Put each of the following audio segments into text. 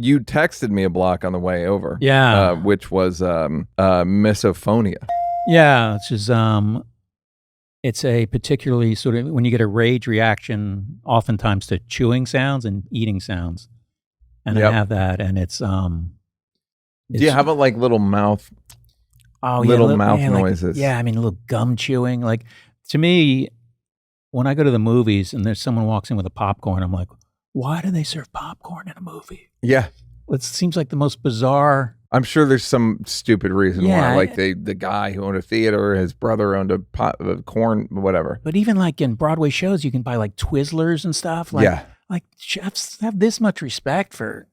You texted me a block on the way over. Yeah. Which was misophonia. Yeah, it's a particularly sort of when you get a rage reaction, oftentimes to chewing sounds and eating sounds, and I have that, and it's Do you have like little mouth? Little mouth noises. Like, I mean, a little gum chewing. Like to me, when I go to the movies and there's someone walks in with a popcorn, I'm like, why do they serve popcorn in a movie? Yeah, it seems like the most bizarre. I'm sure there's some stupid reason why, like the guy who owned a theater, his brother owned a pot of corn, whatever. But even like in Broadway shows, you can buy like Twizzlers and stuff. Like, like chefs have this much respect for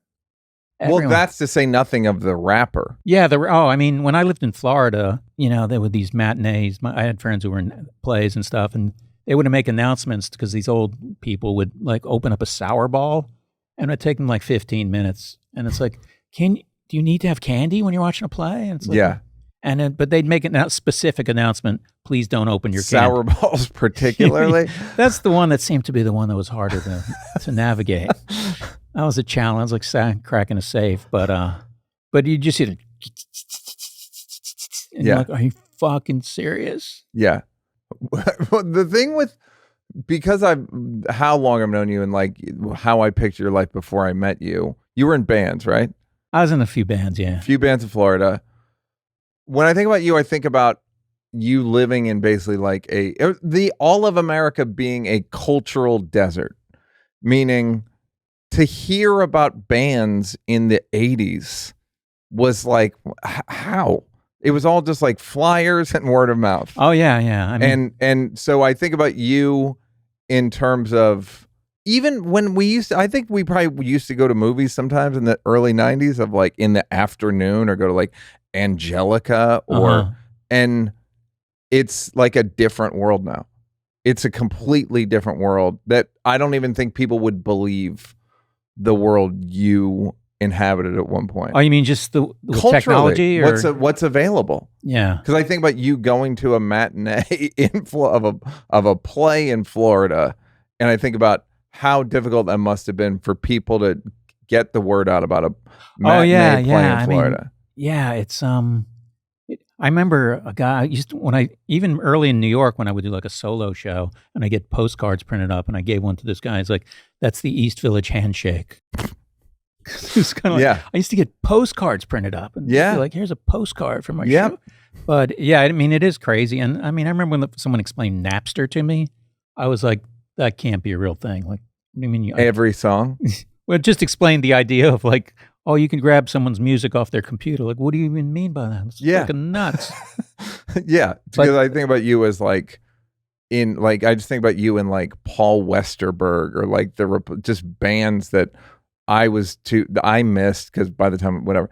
everyone. Well, that's to say nothing of the rapper. Yeah, I mean, when I lived in Florida, there were these matinees. I had friends who were in plays and stuff, and they would make announcements because these old people would like open up a sour ball, and it'd take them like 15 minutes. And it's like, do you need to have candy when you're watching a play? And it's like, but they'd make a specific announcement: please don't open your sour balls, particularly. That's the one that seemed to be the one that was harder to navigate. That was a challenge, like cracking a safe. But you just hear it, and you're like, are you fucking serious? Yeah. The thing with, because how long I've known you and like how I pictured your life before I met you, you were in bands, right? I was in a few bands, yeah. A few bands in Florida. When I think about you, I think about you living in basically like all of America being a cultural desert, meaning to hear about bands in the 80s was like, how? It was all just like flyers and word of mouth. Oh, yeah. I mean, and so I think about you in terms of, even when I think we probably used to go to movies sometimes in the early 90s of like in the afternoon, or go to like Angelica and it's like a different world now. It's a completely different world that I don't even think people would believe the world you inhabited at one point. Oh, you mean just the technology? Or? What's available? Yeah. Because I think about you going to a matinee of a play in Florida, and I think about how difficult that must have been for people to get the word out about a matinee play in Florida. It's I remember a guy even early in New York when I would do like a solo show and I get postcards printed up, and I gave one to this guy. It's like, that's the East Village handshake. It's kind of like, I used to get postcards printed up, and like, here's a postcard from my show. But I mean, it is crazy. And I mean, I remember when someone explained Napster to me, I was like, that can't be a real thing. Like, what do you mean? Every song? Well, just explain the idea of like, oh, you can grab someone's music off their computer. Like, what do you even mean by that? It's fucking nuts. Because I think about you as like, I just think about you in like Paul Westerberg, or like just bands that I missed because by the time, whatever.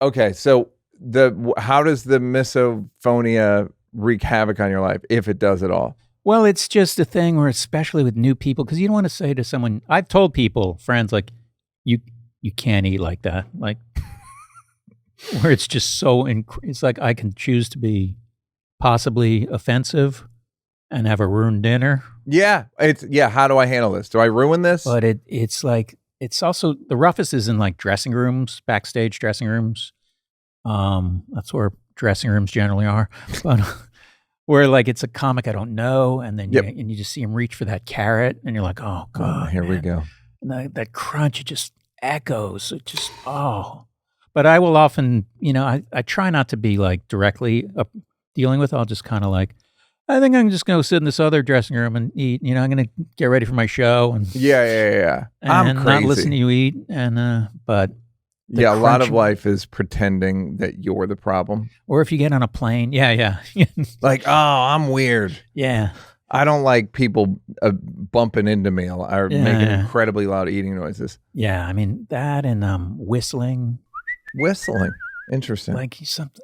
Okay, so how does the misophonia wreak havoc on your life, if it does at all? Well, it's just a thing where, especially with new people, because you don't want to say to someone, I've told friends, like, you can't eat like that. Like, where it's just so, it's like I can choose to be possibly offensive and have a ruined dinner. Yeah. How do I handle this? Do I ruin this? But it's like, it's also, the roughest is in like dressing rooms, backstage dressing rooms. That's where dressing rooms generally are. But where like it's a comic I don't know, and then you just see him reach for that carrot, and you're like, oh God, here we go. And that crunch, it just echoes. It just, But I will often, I try not to be like directly dealing with. I'll just kind of like, I think I'm just going to sit in this other dressing room and eat. I'm going to get ready for my show. And yeah. And I'm crazy. Not listen to you eat. And but a lot of life is pretending that you're the problem. Or if you get on a plane, like, oh, I'm weird. Yeah. I don't like people bumping into me or making incredibly loud eating noises. Yeah, I mean that, and whistling. Whistling, interesting. Like something.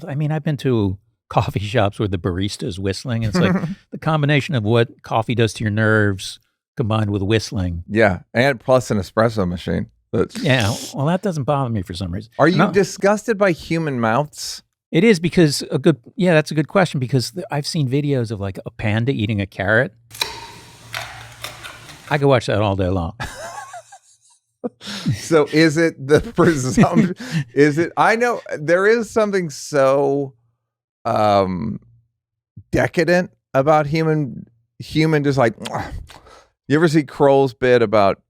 I mean, I've been to coffee shops where the barista is whistling. It's like the combination of what coffee does to your nerves combined with whistling. Yeah, and plus an espresso machine. Well, that doesn't bother me for some reason. Are you disgusted by human mouths? It is, because that's a good question, because I've seen videos of like a panda eating a carrot. I could watch that all day long. So is it the presumption? Is it? I know there is something so decadent about human just like. You ever see Kroll's bit about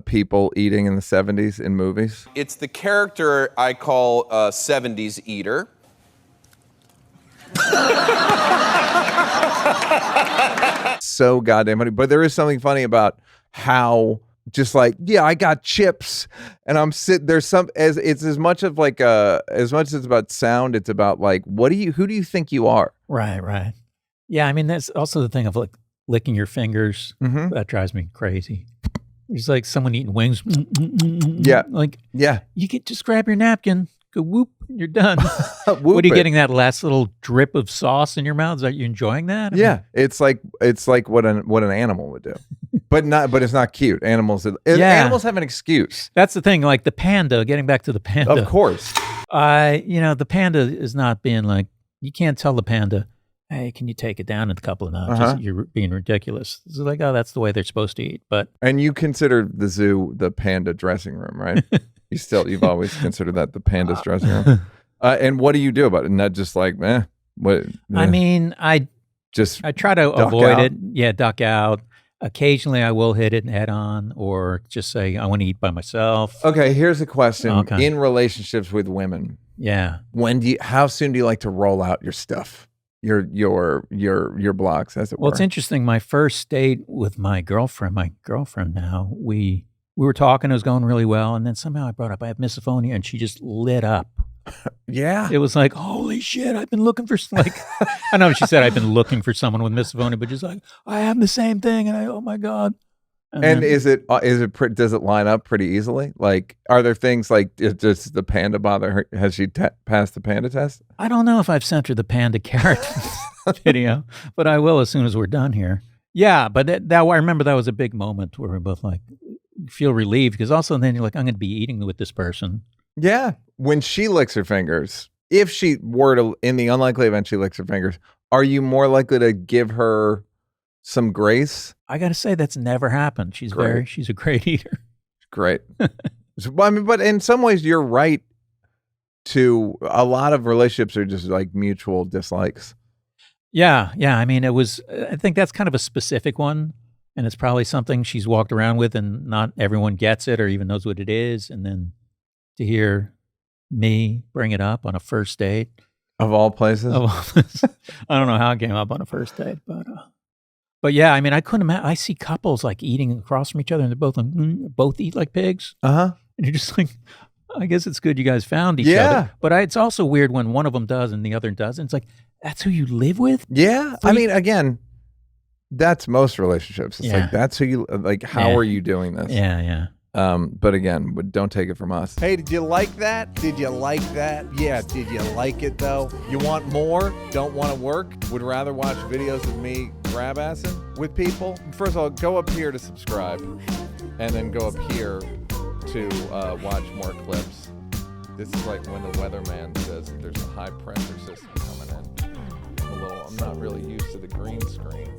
people eating in the 70s in movies? It's the character I call 70s eater. So goddamn funny. But there is something funny about how just like, yeah, I got chips and I'm sitting there's some it's as much of like as much as it's about sound, it's about like who do you think you are? Right. Yeah, I mean that's also the thing of like licking your fingers. Mm-hmm. That drives me crazy. It's like someone eating wings. Yeah. Like, yeah. You can just grab your napkin, go whoop, and you're done. Whoop what are you it. getting that last little drip of sauce in your mouth? Are you enjoying that? I Yeah. mean, It's like what an animal would do. But it's not cute. Animals have an excuse. that's the thing. Like the panda, getting back to the panda. Of course. The panda is not being like, you can't tell the panda, hey, can you take it down in a couple of notches? You're being ridiculous. It's like, oh, that's the way they're supposed to eat. But and you consider the zoo the panda dressing room, right? You've always considered that the panda's dressing room. And what do you do about it? Not just like, what? I mean, I try to avoid it. Yeah, duck out. Occasionally, I will hit it head on, or just say I want to eat by myself. Okay, here's a question: Okay. In relationships with women, Yeah, how soon do you like to roll out your stuff, your blocks, as it were? well, it's interesting. My first date with my girlfriend now, we were talking. It was going really well, and then somehow I brought up I have misophonia, and she just lit up. Yeah, it was like, holy shit! I've been looking for I know she said I've been looking for someone with misophonia, but just like I have the same thing, and oh my god. And does it line up pretty easily? Like, are there things like does the panda bother her? Has she passed the panda test? I don't know if I've sent her the panda carrot video, but I will as soon as we're done here. Yeah, but I remember that was a big moment where we both like feel relieved because also then you're like, I'm going to be eating with this person. Yeah. When she licks her fingers, if she were to, in the unlikely event she licks her fingers, are you more likely to give her some grace? I got to say that's never happened. She's a great eater. Great. I mean, but in some ways you're right to a lot of relationships are just like mutual dislikes. Yeah. I mean, I think that's kind of a specific one. And it's probably something she's walked around with and not everyone gets it or even knows what it is. And then to hear me bring it up on a first date. Of all places? I don't know how it came up on a first date, but yeah, I mean, I couldn't imagine. I see couples like eating across from each other and they're both like, both eat like pigs. Uh-huh. And you're just like, I guess it's good you guys found each other. But it's also weird when one of them does and the other doesn't. It's like, that's who you live with? Yeah. I mean, again, that's most relationships. It's like, that's who you, like, how are you doing this? Yeah. But again, don't take it from us. Hey, did you like that? Did you like that? Yeah, did you like it though? You want more? Don't want to work? Would rather watch videos of me grab-assing with people? First of all, go up here to subscribe, and then go up here to watch more clips. This is like when the weatherman says that there's a high pressure system coming in. I'm not really used to the green screen.